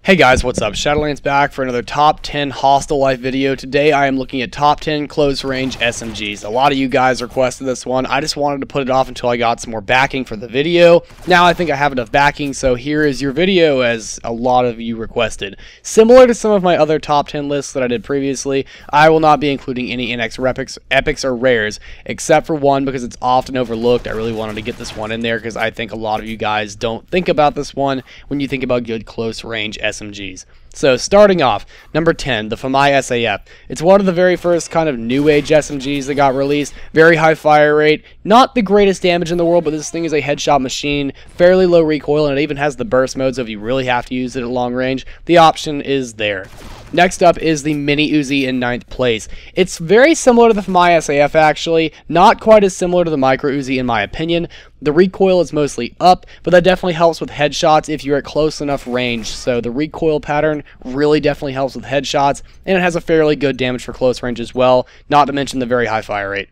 Hey guys, what's up? Shadowlands back for another top 10 hostile life video. Today I am looking at top 10 close range SMGs. A lot of you guys requested this one. I just wanted to put it off until I got some more backing for the video. Now I think I have enough backing, so here is your video as a lot of you requested. Similar to some of my other top 10 lists that I did previously, I will not be including any NX epics or rares, except for one because it's often overlooked. I really wanted to get this one in there because I think a lot of you guys don't think about this one when you think about good close range SMGs. So starting off, number 10, the FAMI SAF. It's one of the very first kind of new age SMGs that got released. Very high fire rate, not the greatest damage in the world, but this thing is a headshot machine, fairly low recoil, and it even has the burst mode, so if you really have to use it at long range, the option is there. Next up is the Mini Uzi in 9th place. It's very similar to the FAMI SAF actually, not quite as similar to the Micro Uzi in my opinion. The recoil is mostly up, but that definitely helps with headshots if you're at close enough range. So the recoil pattern really definitely helps with headshots, and it has a fairly good damage for close range as well, not to mention the very high fire rate.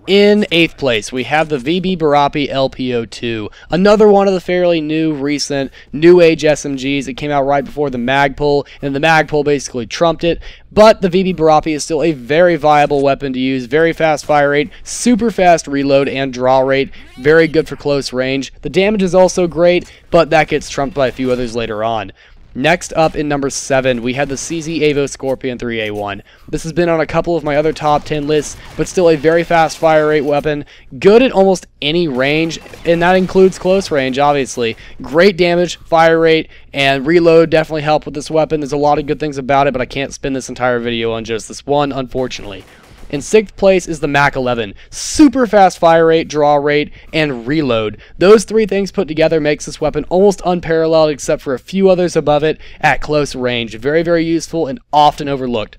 In 8th place, we have the VB Barapi LPO2, another one of the fairly recent, new age SMGs. It came out right before the Magpul, and the Magpul basically trumped it, but the VB Barapi is still a very viable weapon to use, very fast fire rate, super fast reload and draw rate, very good for close range. The damage is also great, but that gets trumped by a few others later on. Next up in number 7, we have the CZ Evo Scorpion 3A1. This has been on a couple of my other top 10 lists, but still a very fast fire rate weapon, good at almost any range, and that includes close range, obviously. Great damage, fire rate, and reload definitely help with this weapon. There's a lot of good things about it, but I can't spend this entire video on just this one, unfortunately. In 6th place is the Mac 11. Super fast fire rate, draw rate, and reload. Those three things put together makes this weapon almost unparalleled except for a few others above it at close range. Very, very useful and often overlooked.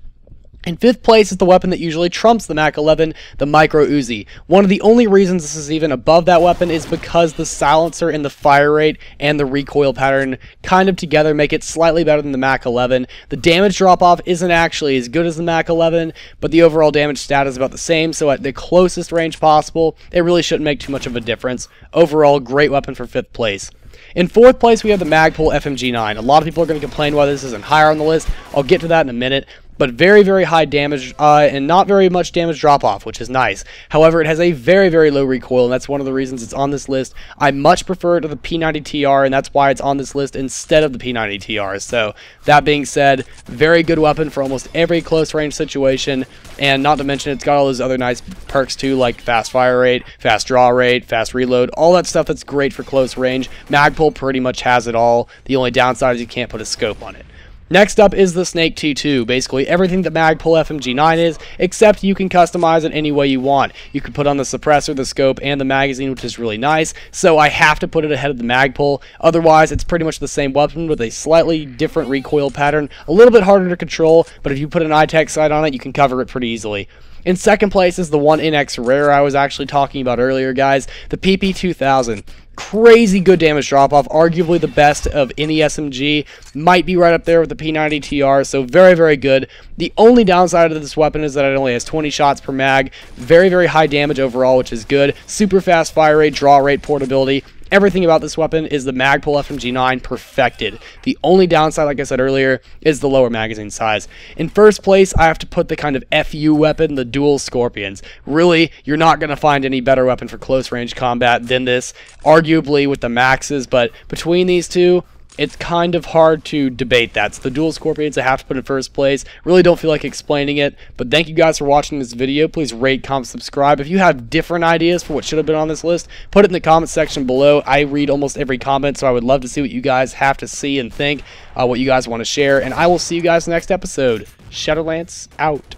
In 5th place is the weapon that usually trumps the Mac 11, the Micro Uzi. One of the only reasons this is even above that weapon is because the silencer and the fire rate and the recoil pattern kind of together make it slightly better than the Mac 11. The damage drop-off isn't actually as good as the Mac 11, but the overall damage stat is about the same, so at the closest range possible, it really shouldn't make too much of a difference. Overall, great weapon for 5th place. In 4th place, we have the Magpul FMG9. A lot of people are going to complain why this isn't higher on the list. I'll get to that in a minute. But very, very high damage and not very much damage drop-off, which is nice. However, it has a very, very low recoil, and that's one of the reasons it's on this list. I much prefer it to the P90TR, and that's why it's on this list instead of the P90TR. So, that being said, very good weapon for almost every close-range situation, and not to mention it's got all those other nice perks too, like fast fire rate, fast draw rate, fast reload, all that stuff that's great for close range. Magpul pretty much has it all. The only downside is you can't put a scope on it. Next up is the Snake T2, basically everything that Magpul FMG9 is, except you can customize it any way you want. You can put on the suppressor, the scope, and the magazine, which is really nice, so I have to put it ahead of the Magpul. Otherwise, it's pretty much the same weapon with a slightly different recoil pattern, a little bit harder to control, but if you put an iTech sight on it, you can cover it pretty easily. In 2nd place is the 1NX rare I was actually talking about earlier, guys, the PP2000. Crazy good damage drop-off, arguably the best of any SMG, might be right up there with the P90TR, so very, very good. The only downside of this weapon is that it only has 20 shots per mag, very, very high damage overall, which is good, super fast fire rate, draw rate, portability. Everything about this weapon is the Magpul FMG9 perfected. The only downside, like I said earlier, is the lower magazine size. In 1st place, I have to put the kind of FU weapon, the Dual Scorpions. Really, you're not going to find any better weapon for close range combat than this, arguably with the Maxes, but between these two, it's kind of hard to debate that. So the Dual Scorpions I have to put in 1st place. Really don't feel like explaining it, but thank you guys for watching this video. Please rate, comment, subscribe. If you have different ideas for what should have been on this list, put it in the comment section below. I read almost every comment, so I would love to see what you guys have to see and think, what you guys want to share, and I will see you guys next episode. Shadowlands out.